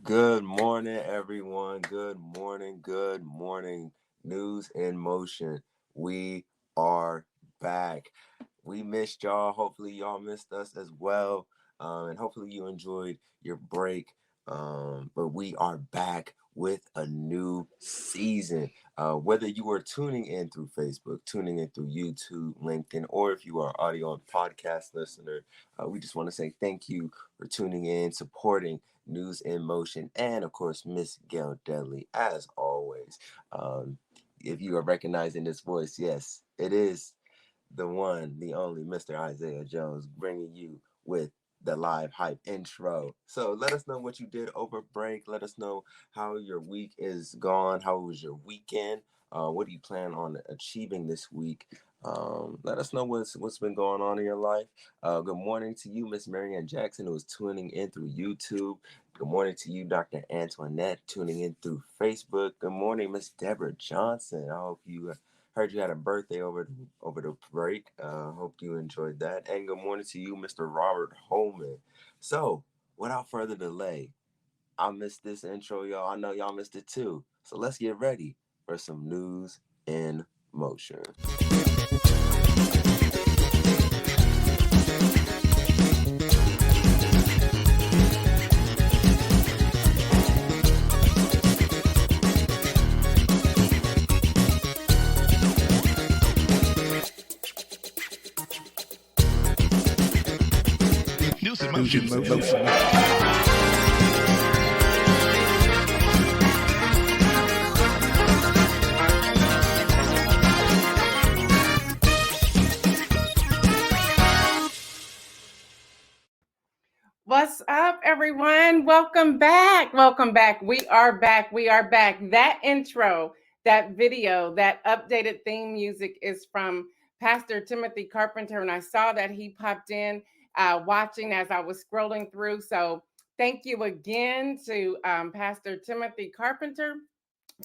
Good morning, everyone. Good morning. Good morning. News in motion. We are back. We missed y'all. Hopefully, y'all missed us as well. And hopefully, you enjoyed your break. But we are back with a new season. Whether you are tuning in through Facebook, tuning in through YouTube, LinkedIn, or if you are audio and podcast listener, we just want to say thank you for tuning in, supporting News in Motion, and of course, Miss Gail Dudley, as always. If you are recognizing this voice, yes, it is the one, the only Mr. Isaiah Jones, bringing you with the live hype intro. So let us know what you did over break. Let us know how your week is gone. How was your weekend? What do you plan on achieving this week? Let us know what's been going on in your life. Good morning to you, Miss Marianne Jackson, who is tuning in through YouTube. Good morning to you, Dr. Antoinette, tuning in through Facebook. Good morning, Miss Deborah Johnson. I hope you heard you had a birthday over the break. Hope you enjoyed that. And good morning to you, Mr. Robert Holman. So, without further delay, I missed this intro, y'all. I know y'all missed it too. So let's get ready for some news in motion. News in motion. What's up, everyone? Welcome back. Welcome back. We are back. We are back. That intro, that video, that updated theme music is from Pastor Timothy Carpenter. And I saw that he popped in watching as I was scrolling through. So thank you again to Pastor Timothy Carpenter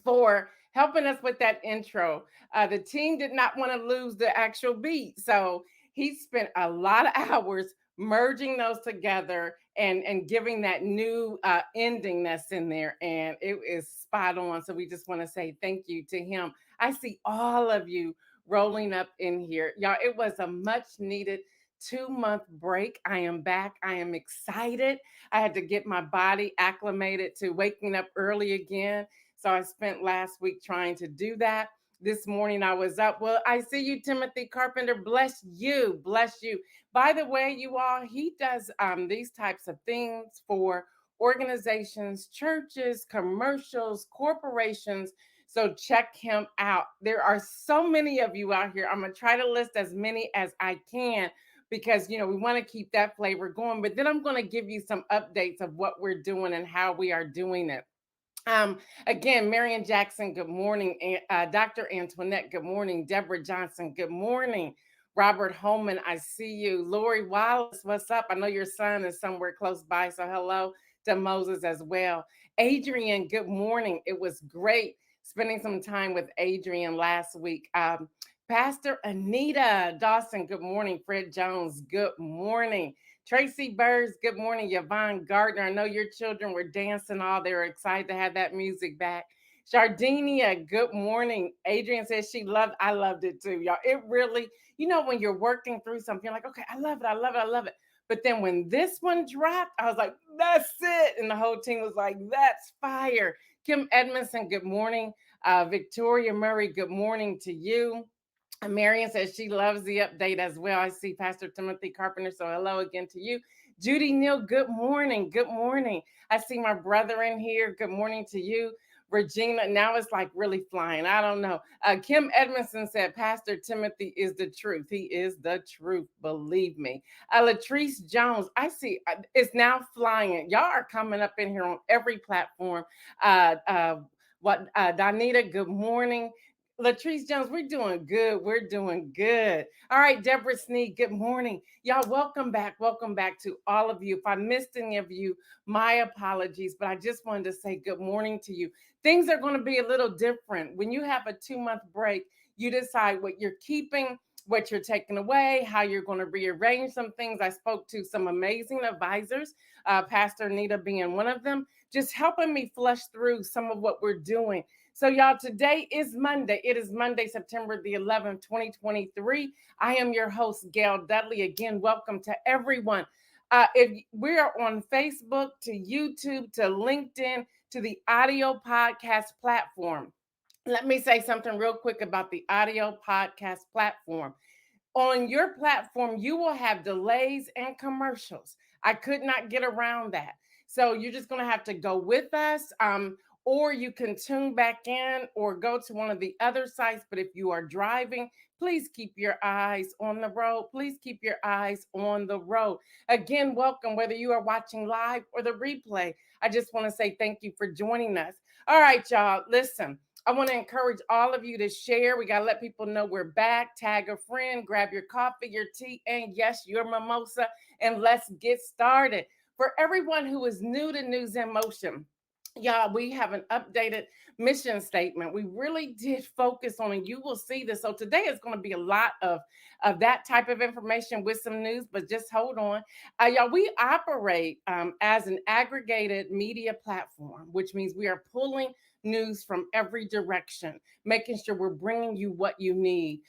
for helping us with that intro. The team did not want to lose the actual beat. So he spent a lot of hours merging those together and giving that new ending that's in there. And it is spot on. So we just want to say thank you to him. I see all of you rolling up in here. Y'all, it was a much needed 2-month break. I am back. I am excited. I had to get my body acclimated to waking up early again. So I spent last week trying to do that. This morning I was up. Well, I see you, Timothy Carpenter. Bless you. Bless you. By the way, you all, he does these types of things for organizations, churches, commercials, corporations. So check him out. There are so many of you out here. I'm going to try to list as many as I can because, we want to keep that flavor going. But then I'm going to give you some updates of what we're doing and how we are doing it. Again, Marianne Jackson, good morning. Dr. Antoinette, good morning. Deborah Johnson, good morning. Robert Holman, I see you. Lori Wallace, what's up? I know your son is somewhere close by, so hello to Moses as well. Adrian, good morning. It was great spending some time with Adrian last week. Pastor Anita Dawson, good morning. Fred Jones, good morning. Tracy Burrs, good morning. Yvonne Gardner, I know your children were dancing all. They were excited to have that music back. Shardinia, good morning. Adrian says I loved it too, y'all. It really, when you're working through something, you're like, okay, I love it. But then when this one dropped, I was like, that's it. And the whole team was like, that's fire. Kim Edmondson, good morning. Victoria Murray, good morning to you. Marion says she loves the update as well. I see Pastor Timothy Carpenter, so hello again to you. Judy Neal, good morning. Good morning. I see my brother in here. Good morning to you. Regina, now it's like really flying. I don't know. Kim Edmondson said, Pastor Timothy is the truth. He is the truth. Believe me. Latrice Jones, I see it's now flying. Y'all are coming up in here on every platform. Donita, good morning. Latrice Jones, we're doing good. We're doing good. All right, Deborah Sneed, good morning. Y'all, welcome back. Welcome back to all of you. If I missed any of you, my apologies, but I just wanted to say good morning to you. Things are going to be a little different. When you have a 2-month break, you decide what you're keeping what you're taking away, how you're going to rearrange some things. I spoke to some amazing advisors, Pastor Anita being one of them, just helping me flush through some of what we're doing. So, y'all, today is Monday. It is Monday, September the 11th, 2023. I am your host, Gail Dudley. Again, welcome to everyone. If we are on Facebook, to YouTube, to LinkedIn, to the audio podcast platform. Let me say something real quick about the audio podcast platform. On your platform, you will have delays and commercials. I could not get around that. So you're just going to have to go with us. Or you can tune back in or go to one of the other sites. But if you are driving, please keep your eyes on the road. Please keep your eyes on the road. Again, welcome, whether you are watching live or the replay. I just want to say thank you for joining us. All right, y'all, listen. I want to encourage all of you to share. We got to let people know we're back. Tag a friend, grab your coffee, your tea, and yes, your mimosa, and let's get started. For everyone who is new to News in Motion, y'all, we have an updated mission statement. We really did focus on it. You will see this. So today is going to be a lot of that type of information with some news, but just hold on. Y'all, we operate as an aggregated media platform, which means we are pulling news from every direction, making sure we're bringing you what you need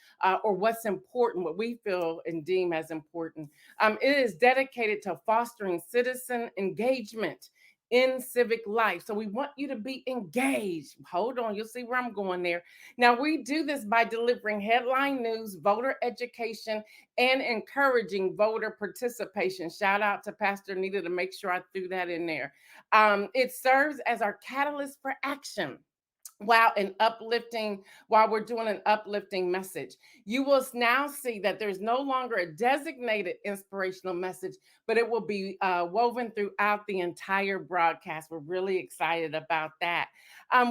or what's important, what we feel and deem as important. It is dedicated to fostering citizen engagement in civic life. So we want you to be engaged. Hold on, you'll see where I'm going there. Now, we do this by delivering headline news, voter education, and encouraging voter participation. Shout out to Pastor Anita to make sure I threw that in there. It serves as our catalyst for action while we're doing an uplifting message. You will now see that there's no longer a designated inspirational message, but it will be woven throughout the entire broadcast. We're really excited about that.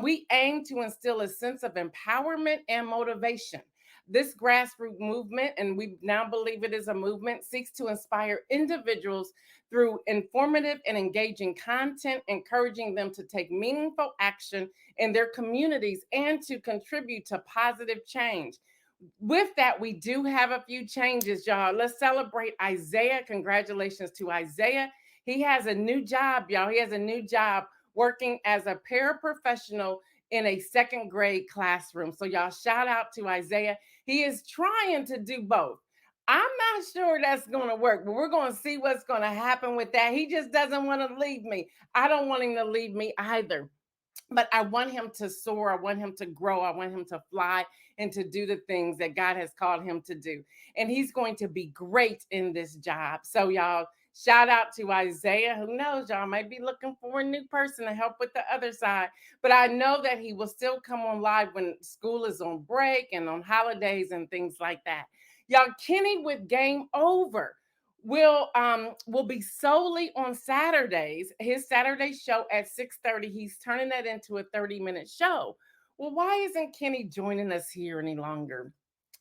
We aim to instill a sense of empowerment and motivation. This grassroots movement, and we now believe it is a movement, seeks to inspire individuals through informative and engaging content, encouraging them to take meaningful action in their communities and to contribute to positive change. With that, we do have a few changes, y'all. Let's celebrate Isaiah. Congratulations to Isaiah. He has a new job, y'all. He has a new job working as a paraprofessional in a second grade classroom. So, y'all, shout out to Isaiah. He is trying to do both. I'm not sure that's going to work, but we're going to see what's going to happen with that. He just doesn't want to leave me. I don't want him to leave me either. But I want him to soar. I want him to grow. I want him to fly and to do the things that God has called him to do. And he's going to be great in this job. So, y'all, shout out to Isaiah. Who knows? Y'all might be looking for a new person to help with the other side. But I know that he will still come on live when school is on break and on holidays and things like that. Y'all, Kenny with Game Over will be solely on Saturdays. His Saturday show at 6:30. He's turning that into a 30-minute show. Well, why isn't Kenny joining us here any longer?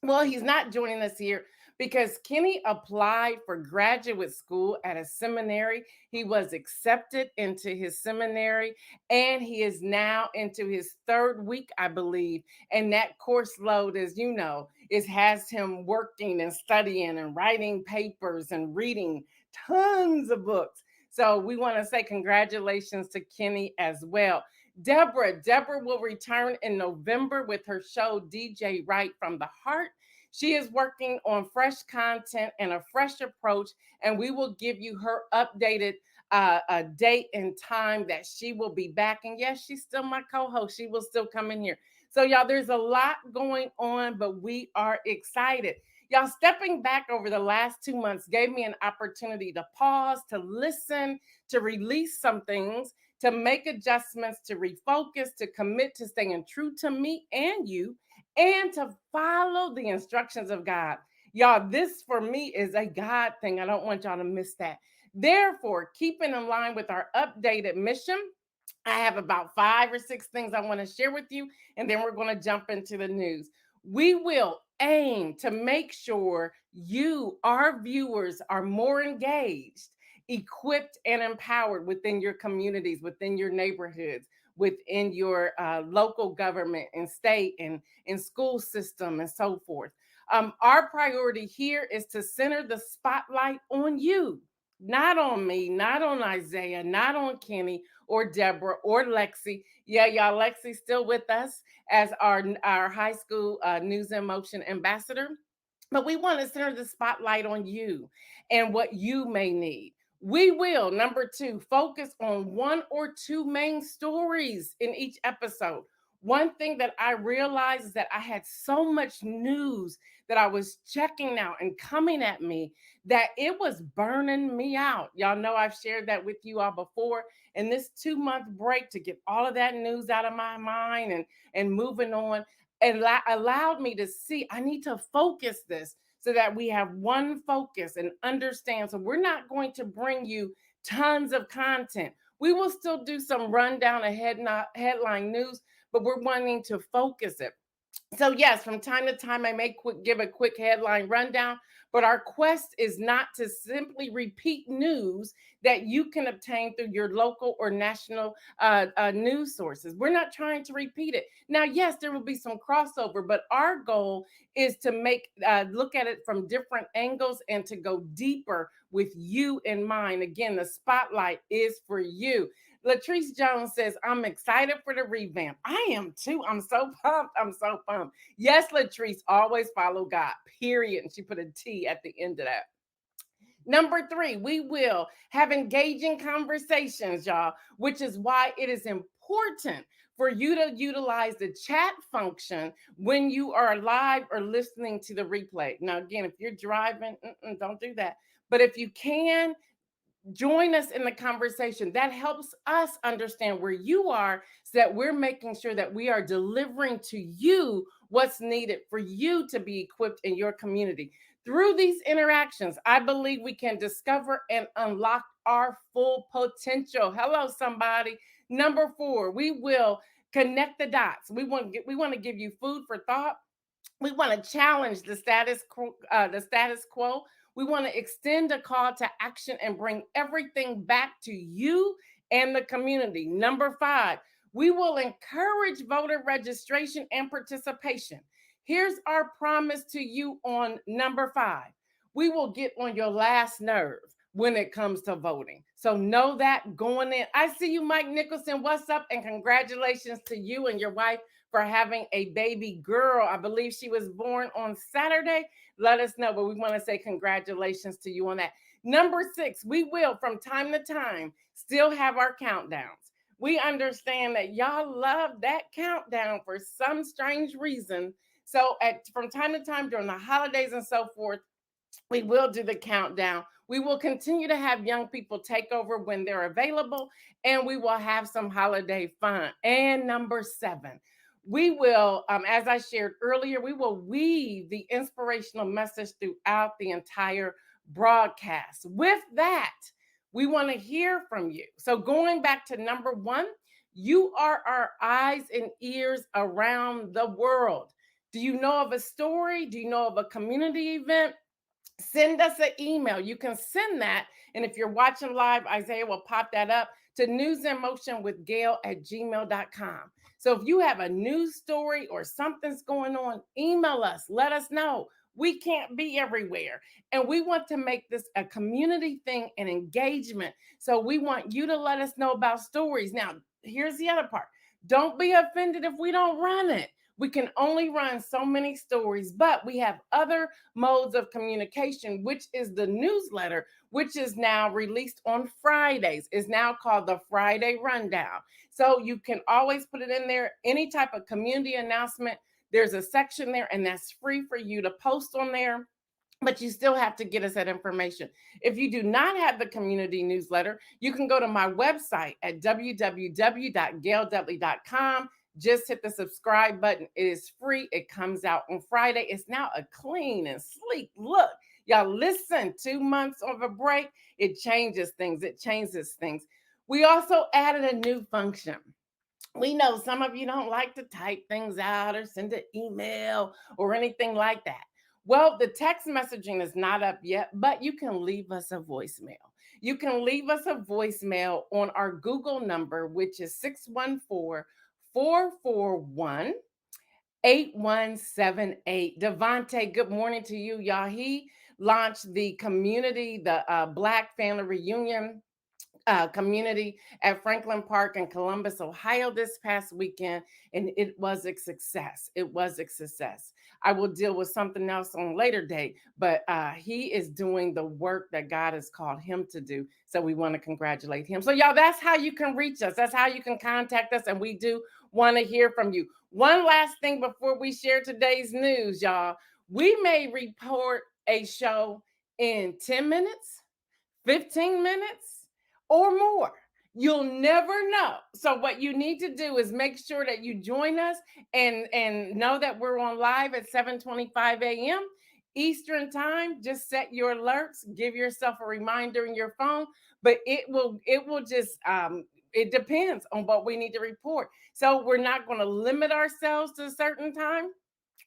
Well, he's not joining us here because Kenny applied for graduate school at a seminary. He was accepted into his seminary, and he is now into his third week, I believe. And that course load, as you know, has him working and studying and writing papers and reading tons of books. So we want to say congratulations to Kenny as well. Deborah will return in November with her show DJ Right from the Heart. She is working on fresh content and a fresh approach, and we will give you her updated date and time that she will be back. And yes, she's still my co-host. She will still come in here. So, y'all, there's a lot going on, but we are excited. Y'all, stepping back over the last 2 months gave me an opportunity to pause, to listen, to release some things, to make adjustments, to refocus, to commit to staying true to me and you, and to follow the instructions of God. Y'all, this for me is a God thing. I don't want y'all to miss that. Therefore, keeping in line with our updated mission, I have about 5 or 6 things I want to share with you, and then we're going to jump into the news. We will aim to make sure you, our viewers, are more engaged, equipped, and empowered within your communities, within your neighborhoods, within your local government and state and school system and so forth. Our priority here is to center the spotlight on you, not on me, not on Isaiah, not on Kenny or Deborah or Lexi. Yeah, y'all, Lexi's still with us as our high school news and motion ambassador. But we want to center the spotlight on you and what you may need. We will, number two, focus on one or two main stories in each episode. One thing that I realized is that I had so much news that I was checking out and coming at me that it was burning me out. Y'all know I've shared that with you all before. And this 2 month break to get all of that news out of my mind and moving on, and allowed me to see I need to focus this so that we have one focus and understand. So we're not going to bring you tons of content. We will still do some rundown of headline news, but we're wanting to focus it. So yes, from time to time I may give a quick headline rundown, but our quest is not to simply repeat news that you can obtain through your local or national news sources. We're not trying to repeat it. Now, yes, there will be some crossover, but our goal is to make look at it from different angles and to go deeper with you in mind. Again, the spotlight is for you. Latrice Jones says, I'm excited for the revamp. I am too. I'm so pumped. I'm so pumped. Yes, Latrice, always follow God, period. And she put a T at the end of that. Number three, we will have engaging conversations, y'all, which is why it is important for you to utilize the chat function when you are live or listening to the replay. Now, again, if you're driving, don't do that. But if you can, join us in the conversation. That helps us understand where you are so that we're making sure that we are delivering to you what's needed for you to be equipped in your community. Through these interactions, I believe we can discover and unlock our full potential. Hello, somebody. Number four, we will connect the dots. We want to give you food for thought. We want to challenge the status quo. We want to extend a call to action and bring everything back to you and the community. Number five, we will encourage voter registration and participation. Here's our promise to you on number five. We will get on your last nerve when it comes to voting. So know that going in. I see you, Mike Nicholson. What's up? And congratulations to you and your wife for having a baby girl. I believe she was born on Saturday. Let us know, but we want to say congratulations to you on that. Number six, we will from time to time still have our countdowns. We understand that y'all love that countdown for some strange reason. So from time to time during the holidays and so forth, we will do the countdown. We will continue to have young people take over when they're available, and we will have some holiday fun. And number seven, we will, as I shared earlier, we will weave the inspirational message throughout the entire broadcast. With that, we want to hear from you. So going back to number one, you are our eyes and ears around the world. Do you know of a story? Do you know of a community event? Send us an email. You can send that. And if you're watching live, Isaiah will pop that up to newsinmotionwithgail@gmail.com. So if you have a news story or something's going on, email us. Let us know. We can't be everywhere. And we want to make this a community thing and engagement. So we want you to let us know about stories. Now, here's the other part. Don't be offended if we don't run it. We can only run so many stories, but we have other modes of communication, which is the newsletter, which is now released on Fridays. It's now called the Friday Rundown. So you can always put it in there. Any type of community announcement, there's a section there, and that's free for you to post on there. But you still have to get us that information. If you do not have the community newsletter, you can go to my website at www.gaildudley.com. Just hit the subscribe button. It is free. It comes out on Friday. It's now a clean and sleek look. Y'all listen, 2 months of a break, it changes things. It changes things. We also added a new function. We know some of you don't like to type things out or send an email or anything like that. Well, the text messaging is not up yet, but you can leave us a voicemail. You can leave us a voicemail on our Google number, which is 614 441 8178. Devontae, good morning to you, y'all. He launched the community, the Black Family Reunion community at Franklin Park in Columbus, Ohio this past weekend, and it was a success. It was a success. I will deal with something else on a later date, but he is doing the work that God has called him to do. So we want to congratulate him. So, y'all, that's how you can reach us. That's how you can contact us, and we do want to hear from you. One last thing before we share today's news, y'all. We may report a show in 10 minutes, 15 minutes, or more. You'll never know. So what you need to do is make sure that you join us and know that we're on live at 7:25 a.m. Eastern time. Just set your alerts, give yourself a reminder in your phone, but it will just it depends on what we need to report. So we're not going to limit ourselves to a certain time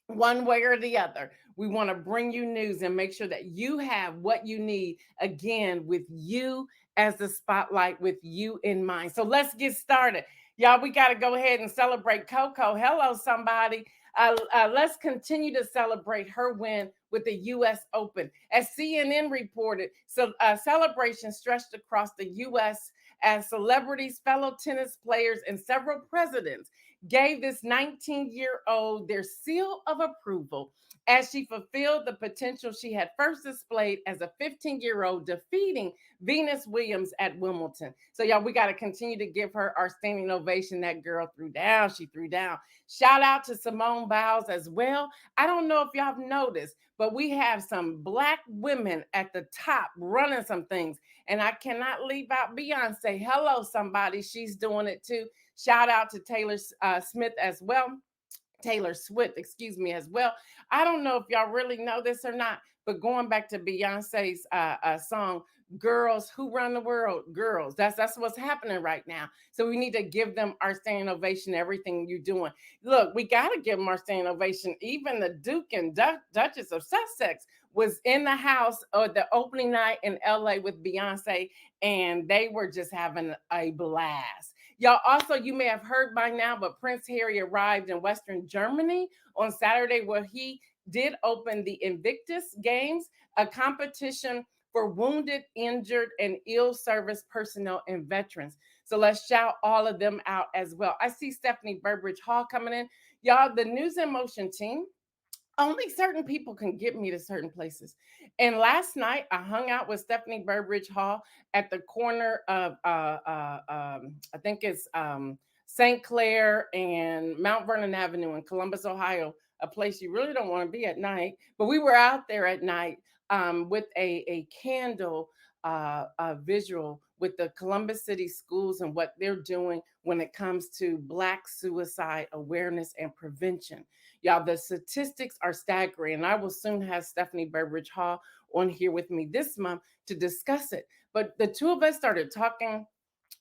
one way or the other. We want to bring you news and make sure that you have what you need, again, with you as the spotlight, with you in mind. So let's get started. Y'all, we got to go ahead and celebrate Coco. Hello, somebody. Let's continue to celebrate her win with the U.S. Open. As CNN reported, so celebration stretched across the U.S. as celebrities, fellow tennis players, and several presidents gave this 19-year-old their seal of approval as she fulfilled the potential she had first displayed as a 15-year-old, defeating Venus Williams at Wimbledon. So, y'all, we got to continue to give her our standing ovation. That girl threw down. She threw down. Shout out to Simone Biles as well. I don't know if y'all have noticed, but we have some Black women at the top running some things. And I cannot leave out Beyonce. Hello, somebody. She's doing it too. Shout out to Taylor Smith as well. Taylor Swift, excuse me, as well. I don't know if y'all really know this or not, but going back to Beyonce's song, "Girls Who Run the World," girls. That's what's happening right now. So we need to give them our standing ovation. Everything you're doing. Look, we got to give them our standing ovation. Even the Duke and Duchess of Sussex was in the house or the opening night in LA with Beyonce, and they were just having a blast. Y'all, also, you may have heard by now, but Prince Harry arrived in Western Germany on Saturday, where he did open the Invictus Games, a competition for wounded, injured, and ill service personnel and veterans. So let's shout all of them out as well. I see Stephanie Burbridge Hall coming in. Y'all, the News in Motion team, only certain people can get me to certain places. And last night, I hung out with Stephanie Burbridge Hall at the corner of, I think it's St. Clair and Mount Vernon Avenue in Columbus, Ohio, a place you really don't want to be at night. But we were out there at night with a candle visual with the Columbus City Schools and what they're doing when it comes to Black suicide awareness and prevention. Y'all, the statistics are staggering, and I will soon have Stephanie Burbridge Hall on here with me this month to discuss it. But the two of us started talking.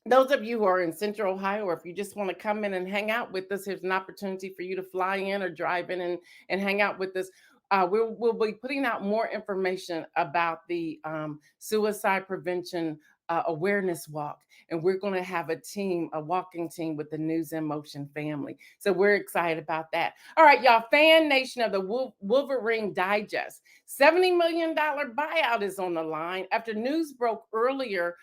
Those of you who are in Central Ohio, or if you just want to come in and hang out with us, here's an opportunity for you to fly in or drive in and hang out with us. We'll be putting out more information about the suicide prevention awareness walk. And we're going to have a walking team with the News in Motion family. So we're excited about that. All right, y'all, Fan Nation of the Wolverine Digest. $70 million buyout is on the line after news broke earlier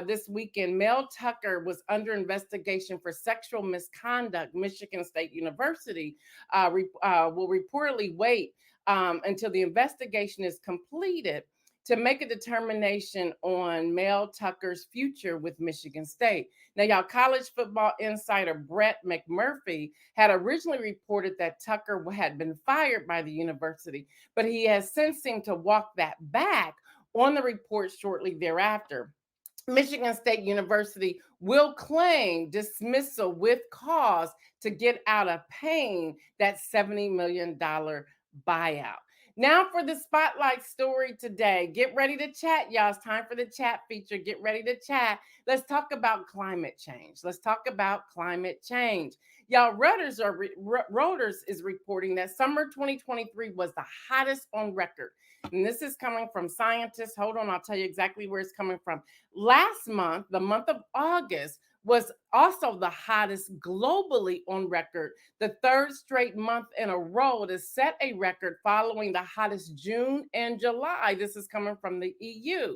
this weekend. Mel Tucker was under investigation for sexual misconduct. Michigan State University will reportedly wait until the investigation is completed to make a determination on Mel Tucker's future with Michigan State. Now, y'all, college football insider Brett McMurphy had originally reported that Tucker had been fired by the university, but he has since seemed to walk that back on the report shortly thereafter. Michigan State University will claim dismissal with cause to get out of paying that $70 million buyout. Now for the spotlight story today. Get ready to chat, y'all. It's time for the chat feature. Get ready to chat. Let's talk about climate change. Let's talk about climate change. Y'all, Reuters is reporting that summer 2023 was the hottest on record. And this is coming from scientists. Hold on, I'll tell you exactly where it's coming from. Last month, the month of August, was also the hottest globally on record, the third straight month in a row to set a record following the hottest June and July. This is coming from the EU.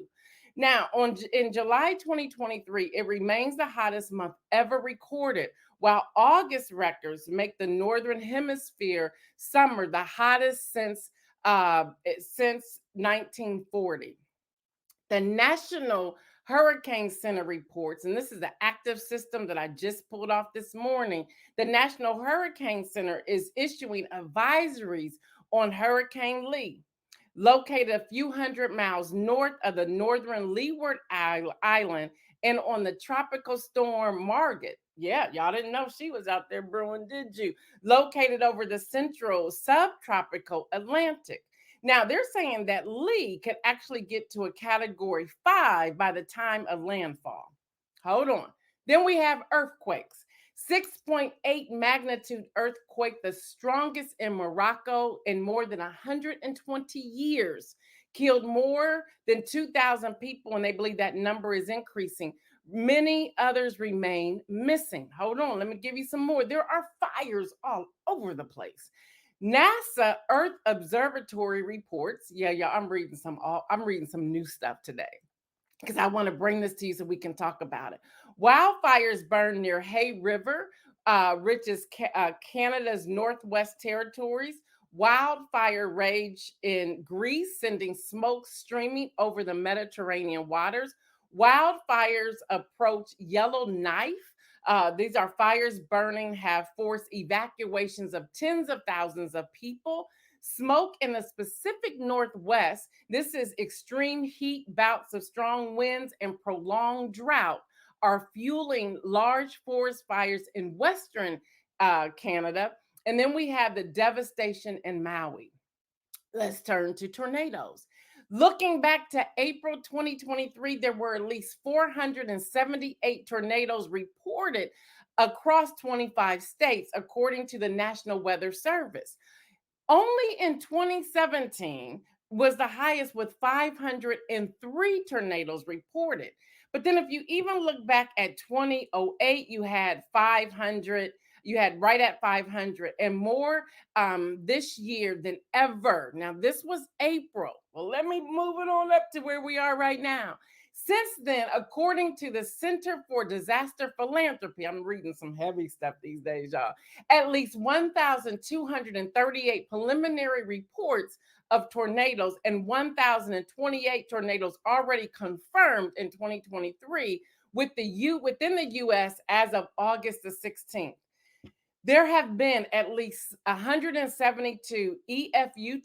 Now, in July 2023, it remains the hottest month ever recorded, while August records make the Northern Hemisphere summer the hottest since 1940. The National Hurricane Center reports, and this is the active system that I just pulled off this morning. The National Hurricane Center is issuing advisories on Hurricane Lee, located a few hundred miles north of the northern Leeward Island and on the tropical storm Margaret. Yeah, y'all didn't know she was out there brewing, did you? Located over the central subtropical Atlantic. Now, they're saying that Lee could actually get to a category 5 by the time of landfall. Hold on. Then we have earthquakes. 6.8 magnitude earthquake, the strongest in Morocco in more than 120 years, killed more than 2,000 people, and they believe that number is increasing. Many others remain missing. Hold on, let me give you some more. There are fires all over the place. NASA Earth Observatory reports, yeah, I'm reading some new stuff today because I want to bring this to you so we can talk about it. Wildfires burn near Hay River, which is Canada's Northwest Territories. Wildfire rage in Greece, sending smoke streaming over the Mediterranean waters. Wildfires approach Yellowknife. These are fires burning, have forced evacuations of tens of thousands of people. Smoke in the Pacific Northwest. This is extreme heat, bouts of strong winds, and prolonged drought are fueling large forest fires in Western Canada. And then we have the devastation in Maui. Let's turn to tornadoes. Looking back to April 2023, there were at least 478 tornadoes reported across 25 states, according to the National Weather Service. Only in 2017 was the highest with 503 tornadoes reported. But then if you even look back at 2008, you had 500, you had right at 500 and more this year than ever. Now, this was April. Well, let me move it on up to where we are right now. Since then, according to the Center for Disaster Philanthropy, I'm reading some heavy stuff these days, y'all. At least 1,238 preliminary reports of tornadoes and 1,028 tornadoes already confirmed in 2023 within the U.S. as of August the 16th. There have been at least 172 EFU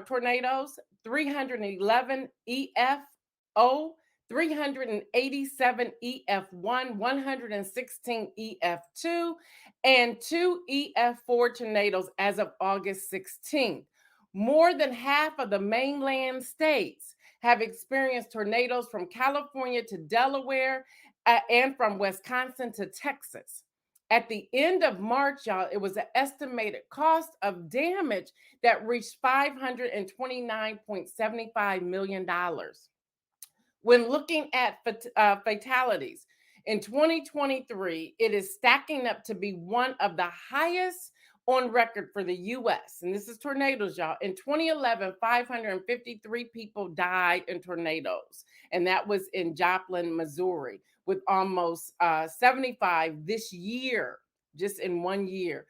tornadoes, 311 EFO, 387 EF1, 116 EF2, and 2 EF4 tornadoes as of August 16th. More than half of the mainland states have experienced tornadoes from California to Delaware and from Wisconsin to Texas. At the end of March, y'all, it was an estimated cost of damage that reached $529.75 million. When looking at fatalities in 2023, it is stacking up to be one of the highest on record for the U.S. And this is tornadoes, y'all. In 2011, 553 people died in tornadoes, and that was in Joplin, Missouri, with almost 75 this year, just in 1 year,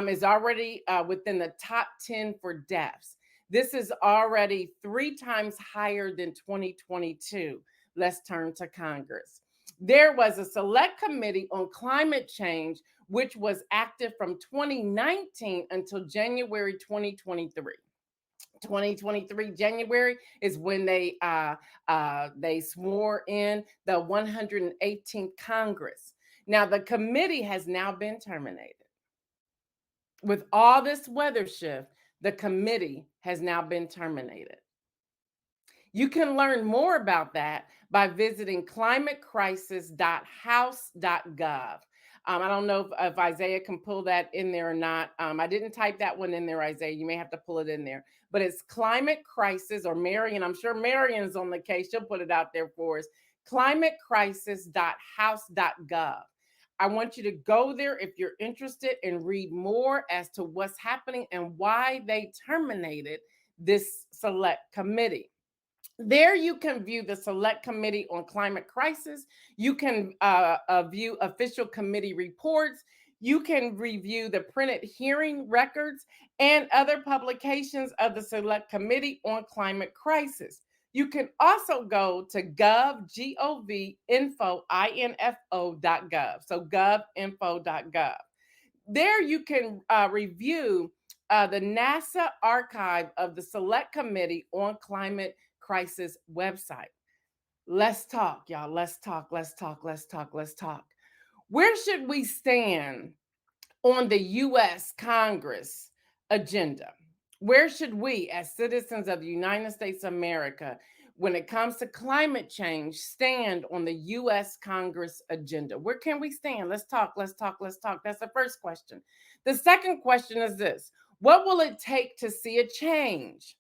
is already within the top 10 for deaths. This is already 3 times higher than 2022. Let's turn to Congress. There was a select committee on climate change, which was active from 2019 until January 2023. 2023 January is when they swore in the 118th Congress. Now the committee has now been terminated. With all this weather shift, the committee has now been terminated. You can learn more about that by visiting climatecrisis.house.gov. I don't know if Isaiah can pull that in there or not. I didn't type that one in there, Isaiah. You may have to pull it in there. But it's Climate Crisis, or Marion. I'm sure Marion's on the case. She'll put it out there for us. climatecrisis.house.gov. I want you to go there if you're interested and read more as to what's happening and why they terminated this select committee. There you can view the Select Committee on Climate Crisis. You can view official committee reports. You can review the printed hearing records and other publications of the Select Committee on Climate Crisis. You can also go to gov.info.gov. So govinfo.gov. There you can review the NASA archive of the Select Committee on Climate Crisis website. Let's talk, y'all. Let's talk. Let's talk. Let's talk. Let's talk. Where should we stand on the U.S. Congress agenda? Where should we, as citizens of the United States of America, when it comes to climate change, stand on the U.S. Congress agenda? Where can we stand? Let's talk, let's talk, let's talk. That's the first question. The second question is this: what will it take to see a change?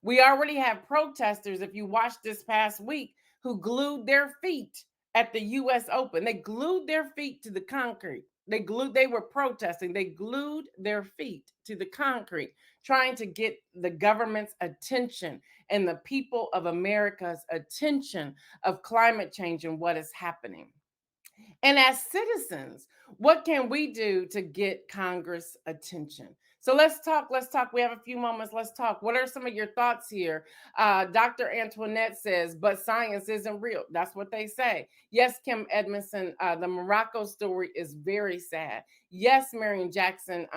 We already have protesters, if you watched this past week, who glued their feet at the U.S. Open. They glued their feet to the concrete. They were protesting. They glued their feet to the concrete, trying to get the government's attention and the people of America's attention of climate change and what is happening. And as citizens, what can we do to get Congress attention? So let's talk. Let's talk. We have a few moments. Let's talk. What are some of your thoughts here? Dr. Antoinette says, but science isn't real. That's what they say. Yes, Kim Edmondson, the Morocco story is very sad. Yes, Marion Jackson,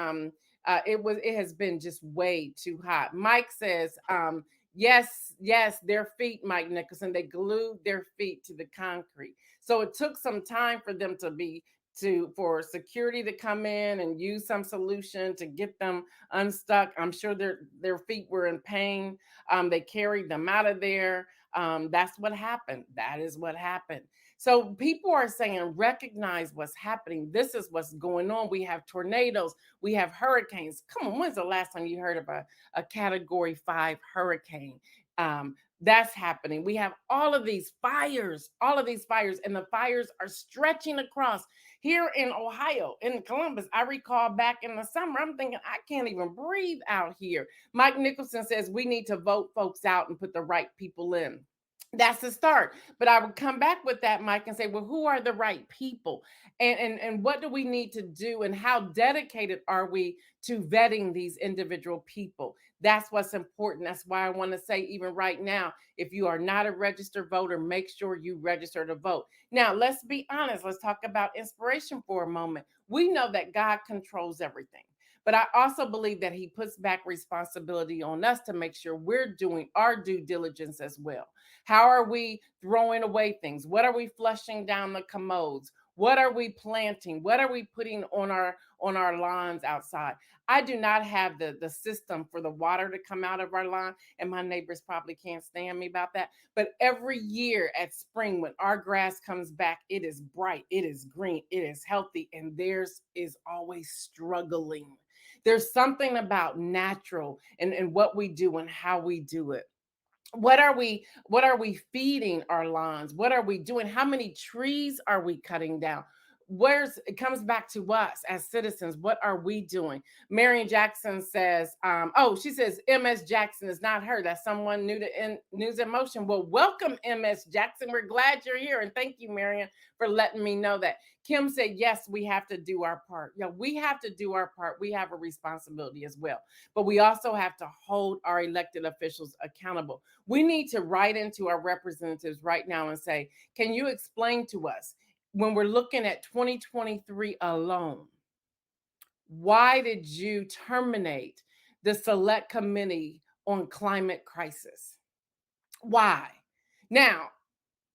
it has been just way too hot. Mike says, yes, their feet, Mike Nicholson, they glued their feet to the concrete. So it took some time for them for security to come in and use some solution to get them unstuck. I'm sure their feet were in pain. They carried them out of there. That's what happened. That is what happened. So people are saying, recognize what's happening. This is what's going on. We have tornadoes. We have hurricanes. Come on, when's the last time you heard of a Category 5 hurricane? That's happening. We have all of these fires, and the fires are stretching across. Here in Ohio, in Columbus, I recall back in the summer, I'm thinking, I can't even breathe out here. Mike Nicholson says we need to vote folks out and put the right people in. That's the start. But I would come back with that, Mike, and say, well, who are the right people? And what do we need to do? And how dedicated are we to vetting these individual people? That's what's important. That's why I want to say, even right now, if you are not a registered voter, make sure you register to vote. Now, let's be honest. Let's talk about inspiration for a moment. We know that God controls everything. But I also believe that he puts back responsibility on us to make sure we're doing our due diligence as well. How are we throwing away things? What are we flushing down the commodes? What are we planting? What are we putting on our lawns outside? I do not have the system for the water to come out of our lawn, and my neighbors probably can't stand me about that. But every year at spring, when our grass comes back, it is bright, it is green, it is healthy, and theirs is always struggling. There's something about natural and what we do and how we do it. What are we feeding our lawns? What are we doing? How many trees are we cutting down? Where's it comes back to us as citizens? What are we doing? Marion Jackson says, she says MS Jackson is not her. That's someone new to News in Motion. Well, welcome, MS Jackson. We're glad you're here. And thank you, Marion, for letting me know that. Kim said, yes, we have to do our part. Yeah, we have to do our part. We have a responsibility as well. But we also have to hold our elected officials accountable. We need to write into our representatives right now and say, can you explain to us, when we're looking at 2023 alone, why did you terminate the Select Committee on Climate Crisis? Why? Now,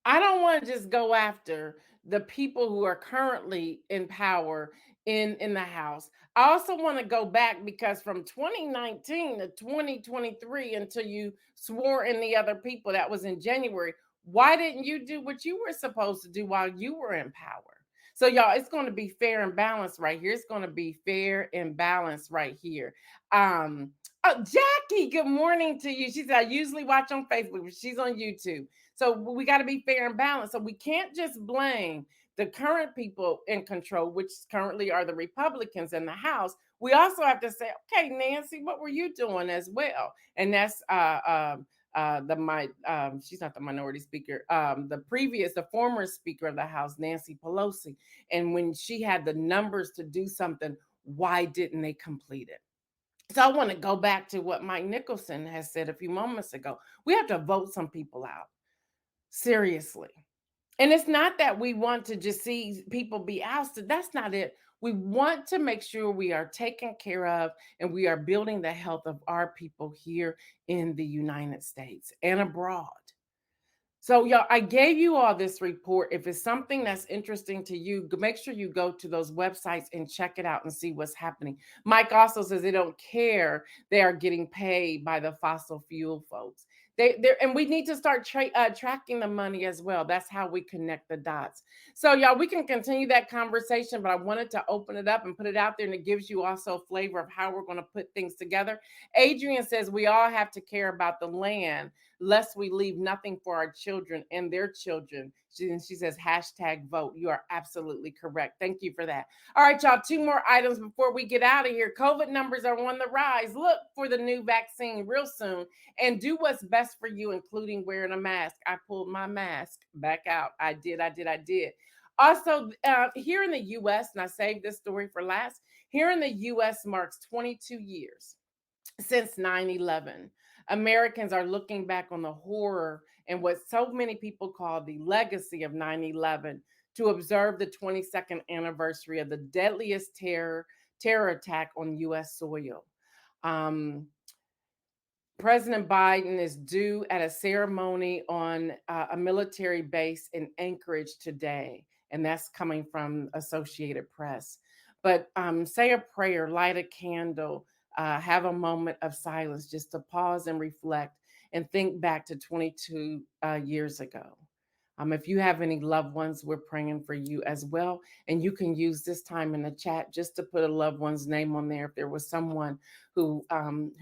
I don't want to just go after the people who are currently in power in the House. I also want to go back, because from 2019 to 2023, until you swore in the other people, that was in January, why didn't you do what you were supposed to do while you were in power? So, y'all, it's going to be fair and balanced right here. It's going to be fair and balanced right here. Jackie, good morning to you. She said, I usually watch on Facebook, but she's on YouTube. So we got to be fair and balanced. So we can't just blame the current people in control, which currently are the Republicans in the House, we also have to say, okay, Nancy, what were you doing as well? And that's she's not the minority speaker, the former speaker of the House, Nancy Pelosi. And when she had the numbers to do something, why didn't they complete it? So I want to go back to what Mike Nicholson has said a few moments ago. We have to vote some people out. Seriously. And it's not that we want to just see people be ousted. That's not it. We want to make sure we are taken care of and we are building the health of our people here in the United States and abroad. So, y'all, I gave you all this report. If it's something that's interesting to you, make sure you go to those websites and check it out and see what's happening. Mike also says they don't care. They are getting paid by the fossil fuel folks. And we need to start tracking the money as well. That's how we connect the dots. So, y'all, we can continue that conversation, but I wanted to open it up and put it out there, and it gives you also a flavor of how we're going to put things together. Adrian says we all have to care about the land lest we leave nothing for our children and their children. She says, hashtag vote. You are absolutely correct. Thank you for that. All right, y'all, two more items before we get out of here. COVID numbers are on the rise. Look for the new vaccine real soon and do what's best for you, including wearing a mask. I pulled my mask back out. I did. Also, here in the U.S., and I saved this story for last, here in the U.S. marks 22 years since 9/11. Americans are looking back on the horror and what so many people call the legacy of 9/11 to observe the 22nd anniversary of the deadliest terror attack on U.S. soil. Um, President Biden is due at a ceremony on a military base in Anchorage today, and that's coming from Associated Press. But say a prayer, light a candle, have a moment of silence just to pause and reflect and think back to 22 years ago. If you have any loved ones, we're praying for you as well. And you can use this time in the chat just to put a loved one's name on there if there was someone who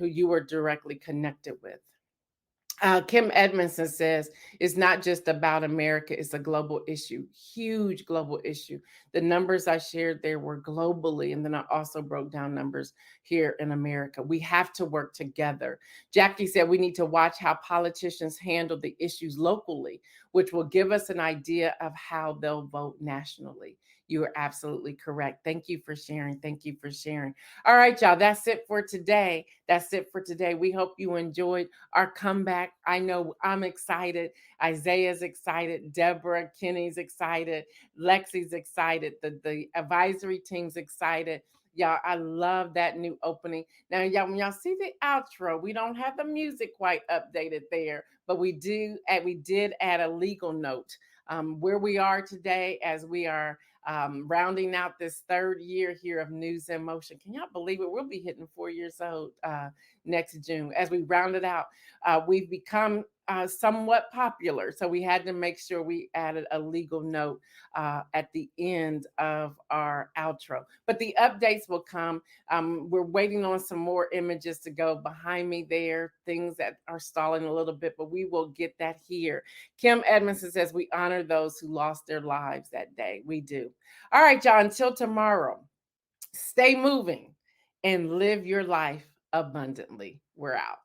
you were directly connected with. Kim Edmondson says it's not just about America, it's a global issue, huge global issue. The numbers I shared there were globally, and then I also broke down numbers here in America. We have to work together. Jackie said we need to watch how politicians handle the issues locally, which will give us an idea of how they'll vote nationally. You are absolutely correct. Thank you for sharing. Thank you for sharing. All right, y'all, that's it for today. That's it for today. We hope you enjoyed our comeback. I know I'm excited. Isaiah's excited. Deborah, Kenny's excited. Lexi's excited. The advisory team's excited. Y'all, I love that new opening. Now, y'all, when y'all see the outro, we don't have the music quite updated there, but we did add a legal note. Where we are today as we are rounding out this third year here of News in Motion. Can y'all believe it? We'll be hitting 4 years old next June. As we round it out, we've become somewhat popular. So we had to make sure we added a legal note at the end of our outro. But the updates will come. We're waiting on some more images to go behind me there, things that are stalling a little bit, but we will get that here. Kim Edmondson says we honor those who lost their lives that day. We do. All right, y'all, until tomorrow, stay moving and live your life abundantly. We're out.